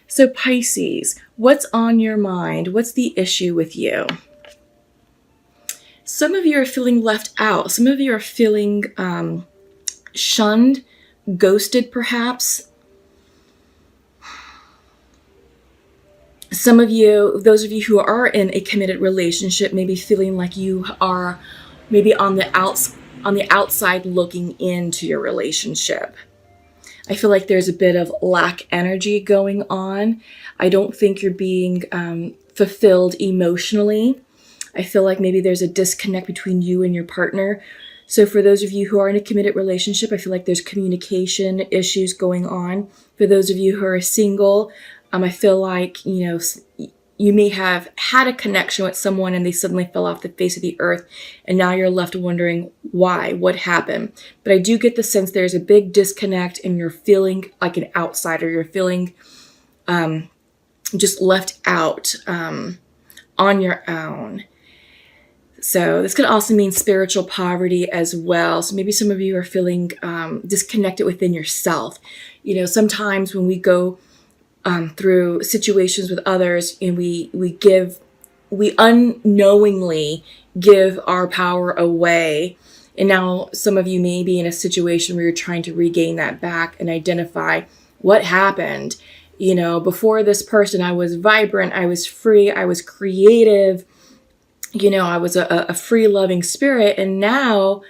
So Pisces, what's on your mind? What's the issue with you? Some of you are feeling left out. Some of you are feeling shunned, ghosted perhaps. Some of you, those of you who are in a committed relationship, may be feeling like you are maybe on the outside looking into your relationship. I feel like there's a bit of lack energy going on. I don't think you're being fulfilled emotionally. I feel like maybe there's a disconnect between you and your partner. So for those of you who are in a committed relationship, I feel like there's communication issues going on. For those of you who are single, I feel like, you may have had a connection with someone and they suddenly fell off the face of the earth, and now you're left wondering why, what happened. But I do get the sense there's a big disconnect and you're feeling like an outsider. You're feeling just left out on your own. So this could also mean spiritual poverty as well. So maybe some of you are feeling disconnected within yourself. Sometimes when we go through situations with others and we unknowingly give our power away. And now some of you may be in a situation where you're trying to regain that back and identify what happened. Before this person, I was vibrant, I was free, I was creative, I was a free loving spirit. And now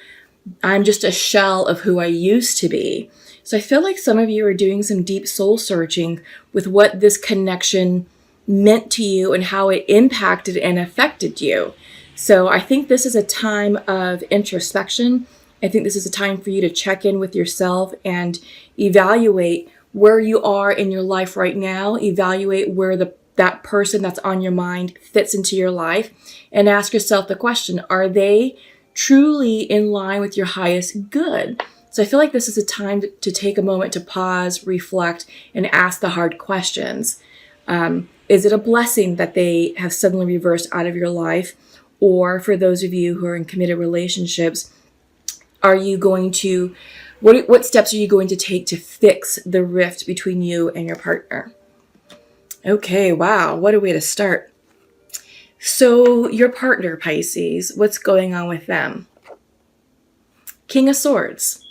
I'm just a shell of who I used to be. So I feel like some of you are doing some deep soul searching with what this connection meant to you and how it impacted and affected you. So I think this is a time of introspection. I think this is a time for you to check in with yourself and evaluate where you are in your life right now. Evaluate where that person that's on your mind fits into your life, and ask yourself the question, are they truly in line with your highest good? So I feel like this is a time to take a moment to pause, reflect, and ask the hard questions. Is it a blessing that they have suddenly reversed out of your life? Or for those of you who are in committed relationships, are you going to, what steps are you going to take to fix the rift between you and your partner? Okay, wow, what a way to start. So your partner, Pisces, what's going on with them? King of Swords.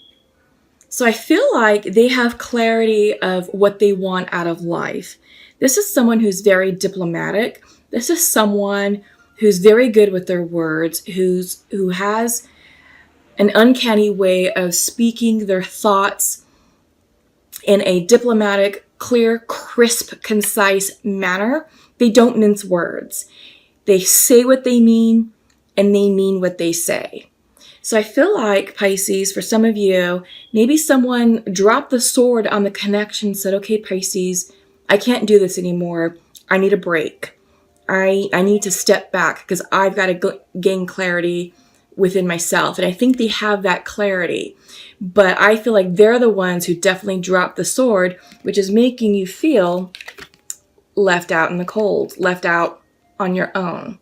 So I feel like they have clarity of what they want out of life. This is someone who's very diplomatic. This is someone who's very good with their words, who has an uncanny way of speaking their thoughts in a diplomatic, clear, crisp, concise manner. They don't mince words. They say what they mean, and they mean what they say. So I feel like, Pisces, for some of you, maybe someone dropped the sword on the connection, said, okay, Pisces, I can't do this anymore. I need a break. I need to step back because I've got to gain clarity within myself. And I think they have that clarity. But I feel like they're the ones who definitely dropped the sword, which is making you feel left out in the cold, left out on your own.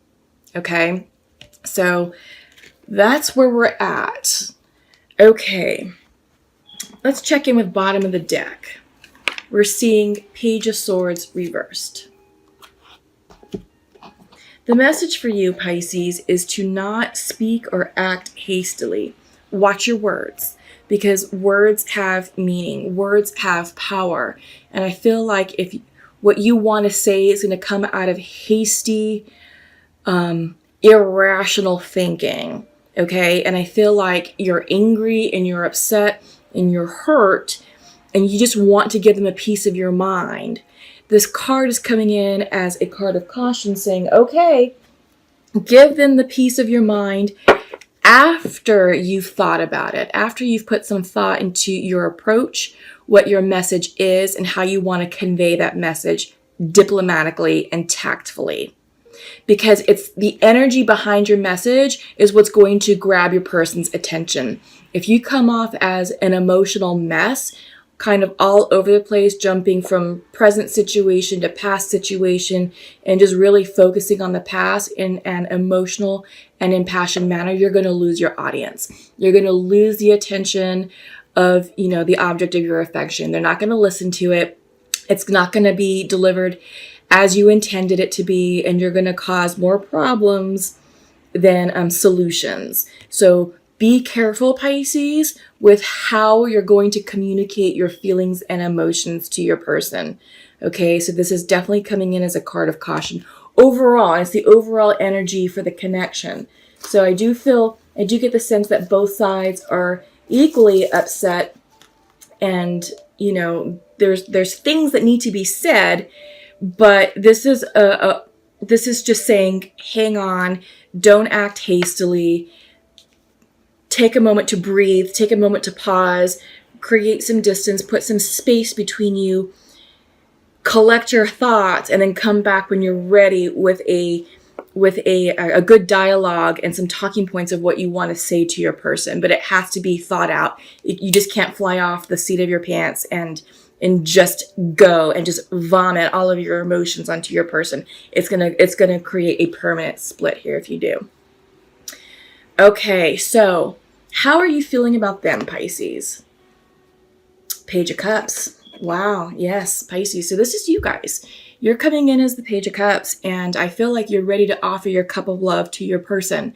Okay? So that's where we're at. Okay. Let's check in with bottom of the deck. We're seeing Page of Swords reversed. The message for you, Pisces, is to not speak or act hastily. Watch your words, because words have meaning. Words have power. And I feel like if what you want to say is going to come out of hasty, irrational thinking, okay? And I feel like you're angry and you're upset and you're hurt and you just want to give them a piece of your mind. This card is coming in as a card of caution saying, okay, give them the piece of your mind after you've thought about it, after you've put some thought into your approach, what your message is, and how you want to convey that message diplomatically and tactfully. Because it's the energy behind your message is what's going to grab your person's attention. If you come off as an emotional mess, kind of all over the place, jumping from present situation to past situation, and just really focusing on the past in an emotional and impassioned manner, you're going to lose your audience. You're going to lose the attention of, the object of your affection. They're not going to listen to it. It's not going to be delivered as you intended it to be, and you're going to cause more problems than solutions. So be careful, Pisces, with how you're going to communicate your feelings and emotions to your person. Okay, so this is definitely coming in as a card of caution. Overall, it's the overall energy for the connection. So I do get the sense that both sides are equally upset, and there's things that need to be said, but this is just saying, hang on, don't act hastily, take a moment to breathe, take a moment to pause, create some distance, put some space between you, collect your thoughts, and then come back when you're ready with a good dialogue and some talking points of what you want to say to your person. But it has to be thought out. You just can't fly off the seat of your pants and just go and just vomit all of your emotions onto your person. It's gonna create a permanent split here if you do. Okay, so how are you feeling about them, Pisces? Page of Cups. Wow, yes, Pisces. So this is you guys. You're coming in as the Page of Cups, and I feel like you're ready to offer your cup of love to your person,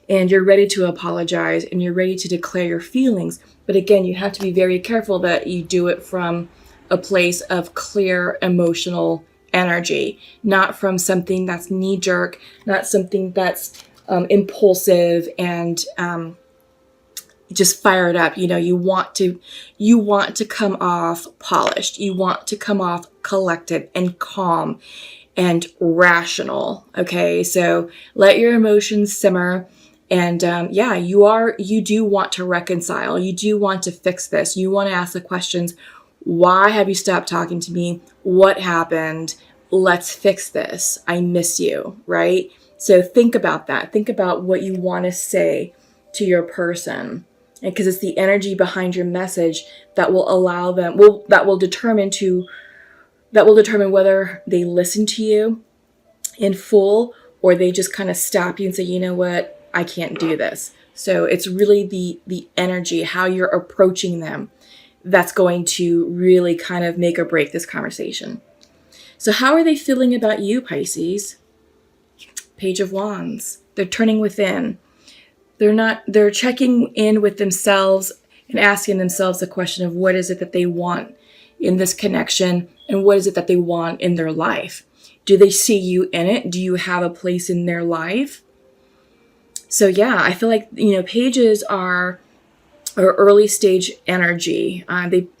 and you're ready to apologize, and you're ready to declare your feelings. But again, you have to be very careful that you do it from a place of clear emotional energy, not from something that's knee-jerk, not something that's impulsive and just fired up. You want to come off polished. You want to come off collected and calm and rational. Okay, so let your emotions simmer. And you do want to reconcile. You do want to fix this. You want to ask the questions. Why have you stopped talking to me? What happened? Let's fix this. I miss you, right? So think about that. Think about what you want to say to your person. Because it's the energy behind your message that will allow them, that will determine whether they listen to you in full or they just kind of stop you and say, you know what, I can't do this. So it's really the energy, how you're approaching them, that's going to really kind of make or break this conversation. So how are they feeling about you, Pisces? Page of Wands. They're turning within. They're checking in with themselves and asking themselves the question of what is it that they want in this connection and what is it that they want in their life. Do they see you in it? Do you have a place in their life? So yeah, I feel like, pages are early stage energy.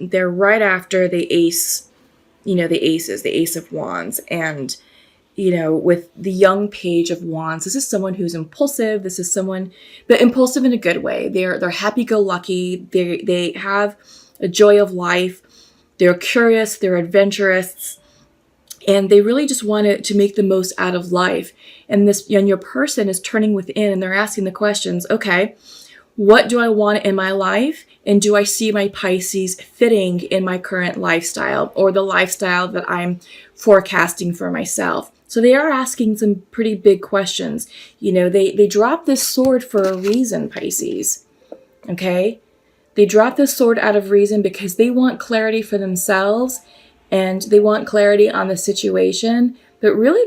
They're right after the ace, the ace of wands. And, with the young page of wands, this is someone who's impulsive. This is someone, but impulsive in a good way. They're happy-go-lucky. They have a joy of life. They're curious. They're adventurous. And they really just want to make the most out of life. And your person is turning within and they're asking the questions, okay, what do I want in my life? And do I see my Pisces fitting in my current lifestyle or the lifestyle that I'm forecasting for myself? So they are asking some pretty big questions. They drop this sword for a reason, Pisces. Okay? They drop this sword out of reason because they want clarity for themselves and they want clarity on the situation. But really,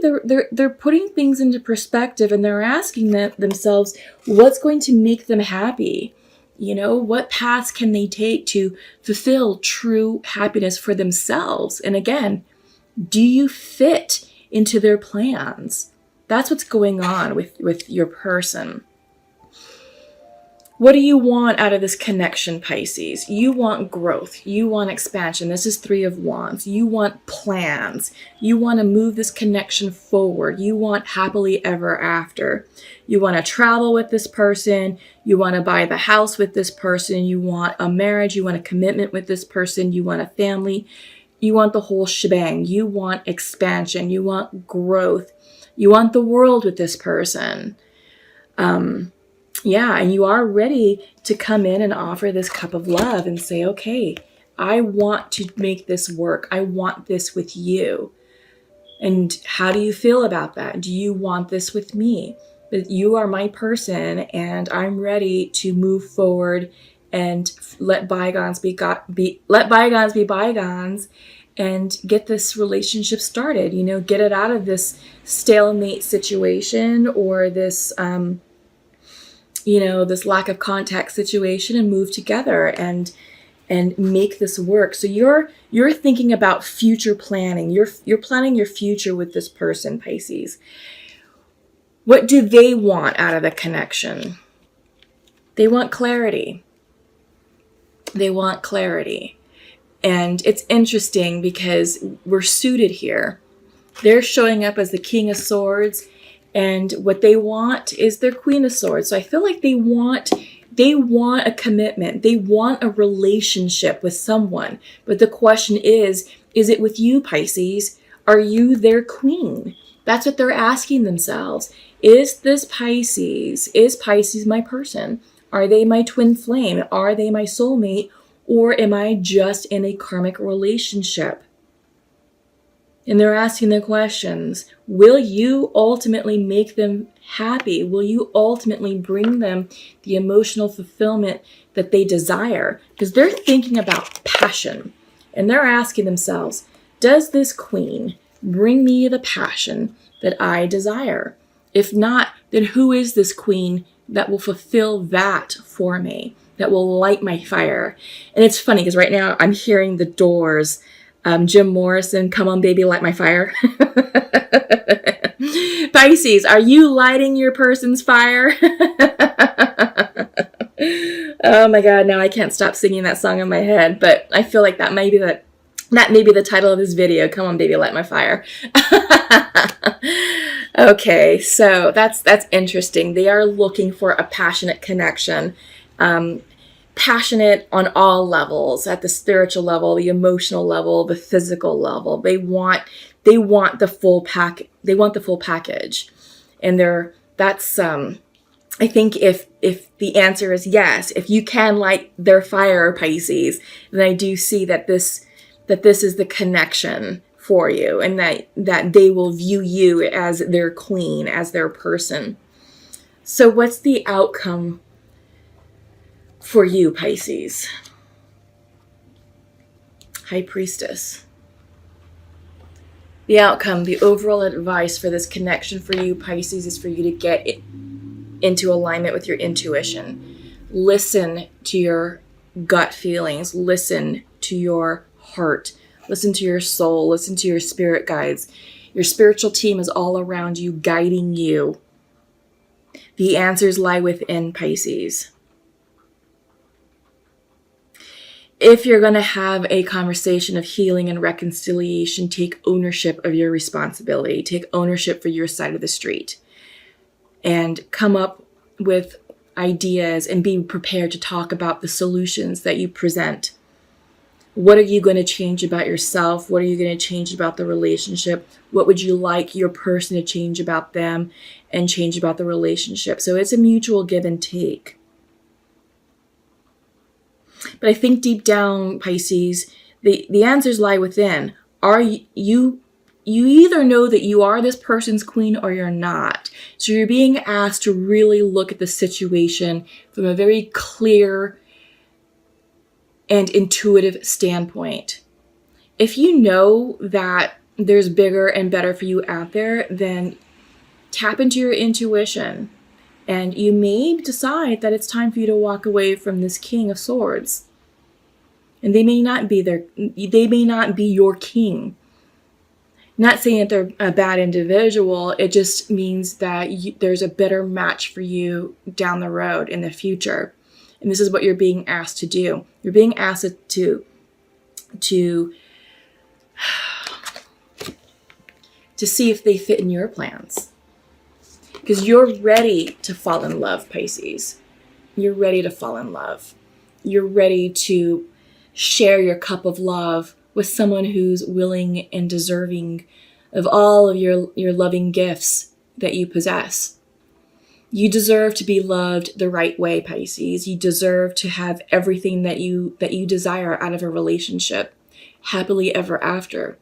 they're putting things into perspective and they're asking themselves, what's going to make them happy? What paths can they take to fulfill true happiness for themselves? And again, do you fit into their plans? That's what's going on with your person. What do you want out of this connection, Pisces? You want growth. You want expansion. This is 3 of Wands. You want plans. You want to move this connection forward. You want happily ever after. You want to travel with this person. You want to buy the house with this person. You want a marriage. You want a commitment with this person. You want a family. You want the whole shebang. You want expansion. You want growth. You want the world with this person. And you are ready to come in and offer this cup of love and say, okay, I want to make this work. I want this with you. And how do you feel about that? Do you want this with me? But you are my person and I'm ready to move forward and let bygones be bygones and get this relationship started, get it out of this stalemate situation or this, this lack of contact situation and move together and make this work. So you're thinking about future planning. You're planning your future with this person, Pisces. What do they want out of the connection? They want clarity. They want clarity. And it's interesting because we're suited here. They're showing up as the King of Swords, and what they want is their Queen of Swords. So I feel like they want a commitment. They want a relationship with someone. But the question is it with you, Pisces? Are you their queen? That's what they're asking themselves. Is Pisces my person? Are they my twin flame? Are they my soulmate? Or am I just in a karmic relationship? And they're asking the questions. Will you ultimately make them happy? Will you ultimately bring them the emotional fulfillment that they desire? Because they're thinking about passion. And they're asking themselves, does this queen bring me the passion that I desire? If not, then who is this queen that will fulfill that for me, that will light my fire? And it's funny because right now I'm hearing the Doors, Jim Morrison, "Come on, baby, light my fire." Pisces, are you lighting your person's fire? Oh my God, now I can't stop singing that song in my head, but I feel like that may be the title of this video. Come on, baby, light my fire. Okay, so that's interesting. They are looking for a passionate connection. Passionate on all levels, at the spiritual level, the emotional level, the physical level. They want the full pack. They want the full package. And I think if the answer is yes, if you can light their fire, Pisces, then I do see that this is the connection for you, and that they will view you as their queen, as their person. So what's the outcome for you, Pisces? High Priestess. The outcome, the overall advice for this connection for you, Pisces, is for you to get into alignment with your intuition. Listen to your gut feelings. Listen to your heart. Listen to your soul. Listen to your spirit guides. Your spiritual team is all around you, guiding you. The answers lie within, Pisces. If you're going to have a conversation of healing and reconciliation, take ownership of your responsibility. Take ownership for your side of the street. And come up with ideas and be prepared to talk about the solutions that you present. What are you going to change about yourself? What are you going to change about the relationship? What would you like your person to change about them and change about the relationship? So it's a mutual give and take. But I think deep down, Pisces, the answers lie within. Are you either know that you are this person's queen or you're not. So you're being asked to really look at the situation from a very clear and intuitive standpoint. If you know that there's bigger and better for you out there, then tap into your intuition. And you may decide that it's time for you to walk away from this King of Swords. And they may not be your king. Not saying that they're a bad individual. It just means that there's a better match for you down the road in the future. And this is what you're being asked to do. You're being asked to see if they fit in your plans. Because you're ready to fall in love, Pisces. You're ready to fall in love. You're ready to share your cup of love with someone who's willing and deserving of all of your loving gifts that you possess. You deserve to be loved the right way, Pisces. You deserve to have everything that you desire out of a relationship, happily ever after.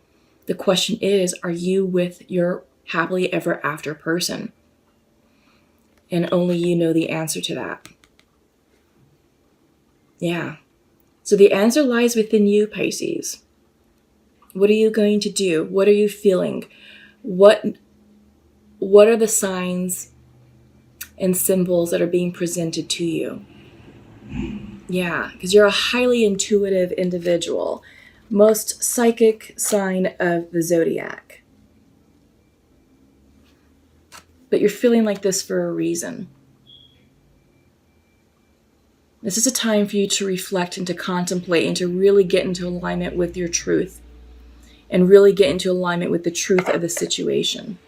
The question is, are you with your happily ever after person? And only you know the answer to that. Yeah. So the answer lies within you, Pisces. What are you going to do? What are you feeling? What are the signs and symbols that are being presented to you? Yeah, because you're a highly intuitive individual. Most psychic sign of the zodiac. But you're feeling like this for a reason. This is a time for you to reflect and to contemplate and to really get into alignment with your truth and really get into alignment with the truth of the situation.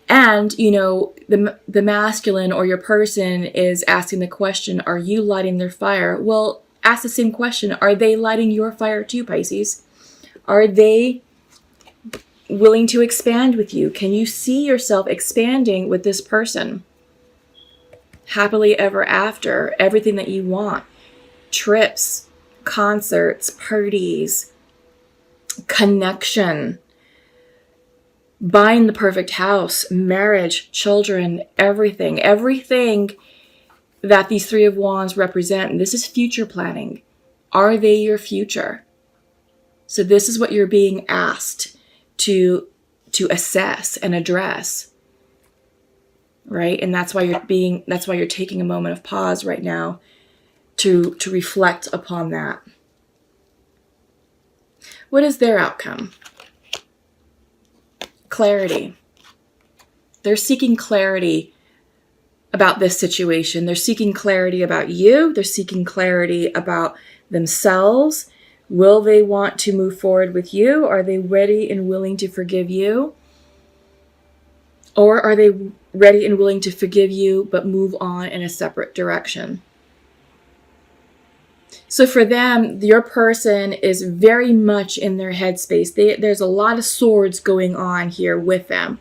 And, you know, the masculine or your person is asking the question, are you lighting their fire? Well, ask the same question. Are they lighting your fire too, Pisces? Are they willing to expand with you? Can you see yourself expanding with this person? Happily ever after, everything that you want. Trips, concerts, parties, connection, buying the perfect house, marriage, children, everything that these Three of Wands represent. And this is future planning. Are they your future? So this is what you're being asked to assess and address. Right? And that's why you're taking a moment of pause right now to reflect upon that. What is their outcome? Clarity. They're seeking clarity about this situation. They're seeking clarity about you. They're seeking clarity about themselves. Will they want to move forward with you? Are they ready and willing to forgive you? Or are they ready and willing to forgive you but move on in a separate direction? So for them, your person is very much in their headspace. There's a lot of swords going on here with them.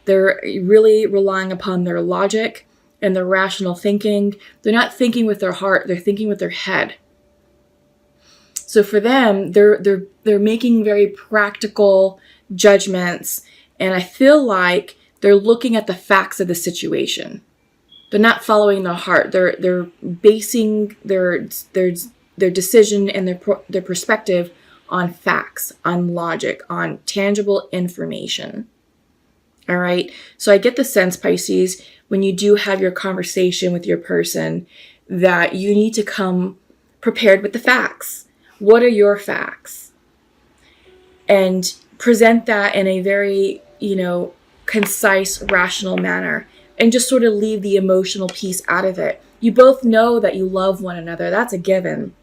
They're really relying upon their logic and their rational thinking. They're not thinking with their heart, they're thinking with their head. So for them, they're making very practical judgments, and I feel like they're looking at the facts of the situation. They're not following their heart. They're basing their decision and their perspective on facts, on logic, on tangible information. All right. So I get the sense, Pisces, when you do have your conversation with your person, that you need to come prepared with the facts. What are your facts? And present that in a very, concise, rational manner, and just sort of leave the emotional piece out of it. You both know that you love one another. That's a given.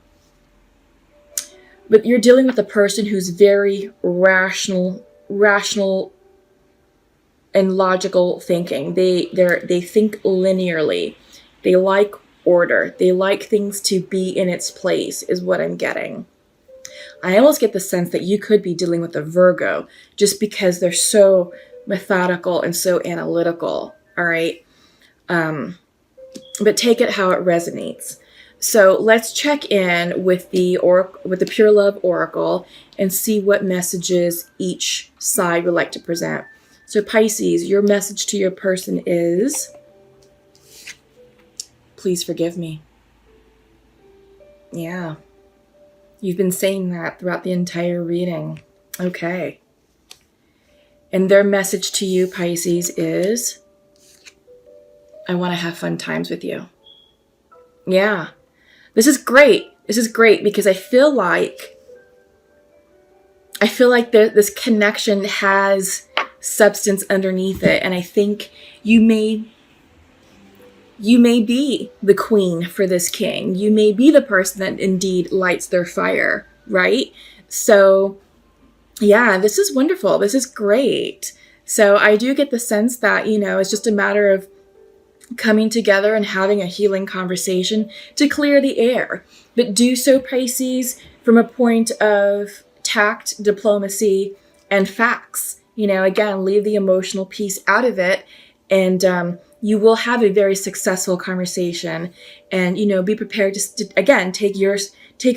But you're dealing with a person who's very rational and logical thinking. They think linearly. They like order. They like things to be in its place, is what I'm getting. I almost get the sense that you could be dealing with a Virgo just because they're so methodical and so analytical. All right. But take it how it resonates. So let's check in with the Pure Love Oracle and see what messages each side would like to present. So Pisces, your message to your person is, please forgive me. Yeah. You've been saying that throughout the entire reading. Okay. And their message to you, Pisces, is, I want to have fun times with you. Yeah. This is great. This is great because I feel like this connection has substance underneath it. And I think you may be the queen for this king. You may be the person that indeed lights their fire, right? So yeah, this is wonderful. This is great. So I do get the sense that, it's just a matter of coming together and having a healing conversation to clear the air. But do so, Pisces, from a point of tact, diplomacy, and facts. Again, leave the emotional piece out of it, and you will have a very successful conversation. And, be prepared to again, take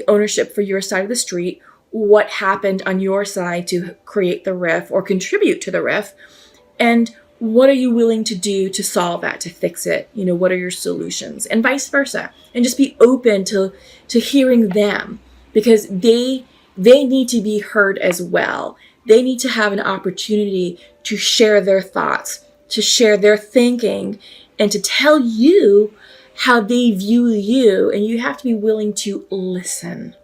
ownership for your side of the street. What happened on your side to create the rift or contribute to the rift, and what are you willing to do to solve that, to fix it? What are your solutions, and vice versa. And just be open to hearing them, because they they need to be heard as well. They need to have an opportunity to share their thoughts, to share their thinking, and to tell you how they view you. And you have to be willing to listen.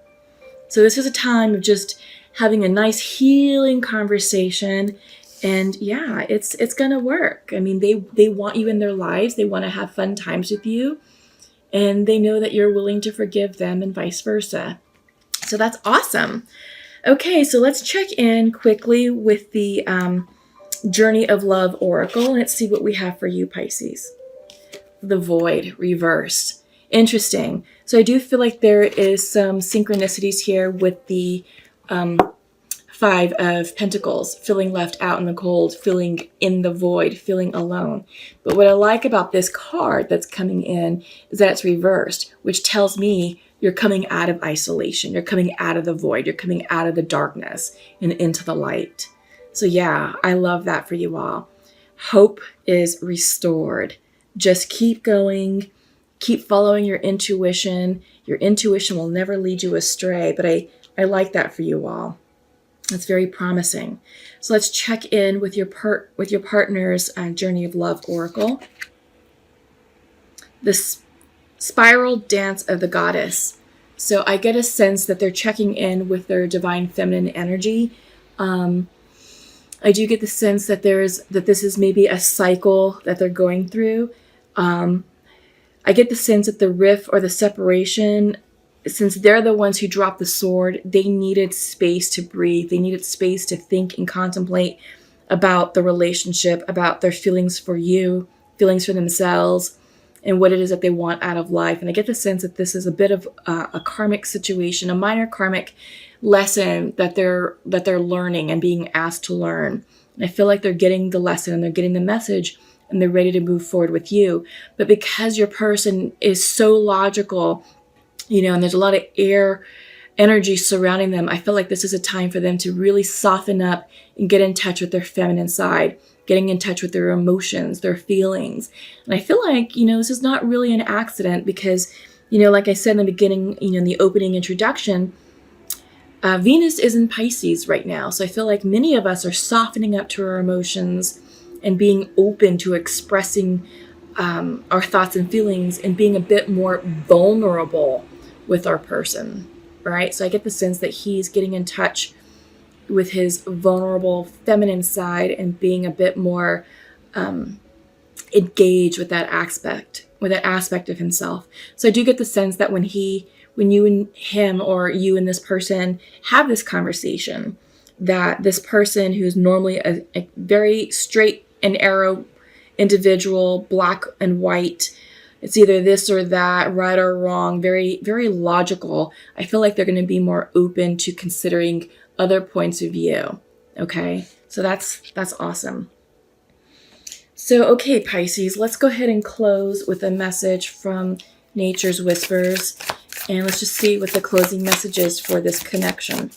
So this is a time of just having a nice healing conversation. And yeah, it's gonna work. I mean, they want you in their lives. They want to have fun times with you. And they know that you're willing to forgive them and vice versa. So that's awesome. Okay, so let's check in quickly with the Journey of Love Oracle. Let's see what we have for you, Pisces. The Void reversed. Interesting. So I do feel like there is some synchronicities here with the Five of Pentacles, feeling left out in the cold, feeling in the void, feeling alone. But what I like about this card that's coming in is that it's reversed, which tells me you're coming out of isolation. You're coming out of the void. You're coming out of the darkness and into the light. So yeah, I love that for you all. Hope is restored. Just keep going. Keep following your intuition. Your intuition will never lead you astray. But I like that for you all. That's very promising. So let's check in with your partner's Journey of Love Oracle. The Spiral Dance of the Goddess. So I get a sense that they're checking in with their divine feminine energy. I do get the sense that this is maybe a cycle that they're going through. I get the sense that the rift or the separation, since they're the ones who dropped the sword, they needed space to breathe. They needed space to think and contemplate about the relationship, about their feelings for you, feelings for themselves, and what it is that they want out of life. And I get the sense that this is a bit of a karmic situation, a minor karmic lesson that they're learning and being asked to learn. And I feel like they're getting the lesson and they're getting the message and they're ready to move forward with you. But because your person is so logical, and there's a lot of air energy surrounding them, I feel like this is a time for them to really soften up and get in touch with their feminine side, getting in touch with their emotions, their feelings. And I feel like, this is not really an accident because, like I said in the beginning, in the opening introduction, Venus is in Pisces right now. So I feel like many of us are softening up to our emotions and being open to expressing our thoughts and feelings and being a bit more vulnerable with our person, right? So I get the sense that he's getting in touch with his vulnerable feminine side and being a bit more engaged with that aspect of himself. So I do get the sense that when you and him, or you and this person have this conversation, that this person who's normally a very straight and arrow individual, black and white, it's either this or that, right or wrong, very, very logical. I feel like they're going to be more open to considering other points of view. Okay, so that's awesome. So, okay, Pisces, let's go ahead and close with a message from Nature's Whispers. And let's just see what the closing message is for this connection.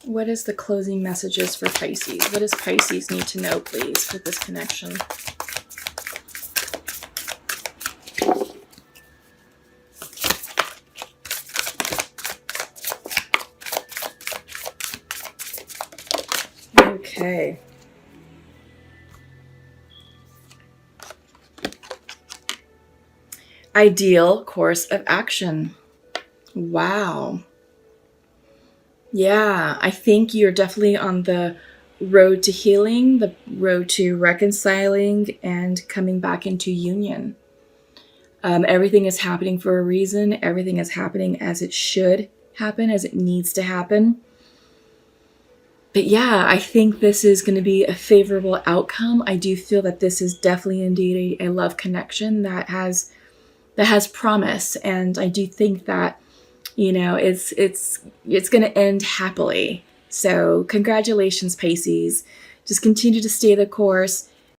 What is the closing messages for Pisces? What does Pisces need to know, please, for this connection? Okay. Ideal course of action. Wow. Yeah, I think you're definitely on the road to healing, the road to reconciling and coming back into union. Everything is happening for a reason. Everything is happening as it should happen, as it needs to happen. But yeah, I think this is going to be a favorable outcome. I do feel that this is definitely indeed a love connection that has promise, and I do think that it's going to end happily. So congratulations, Pisces. Just continue to stay the course.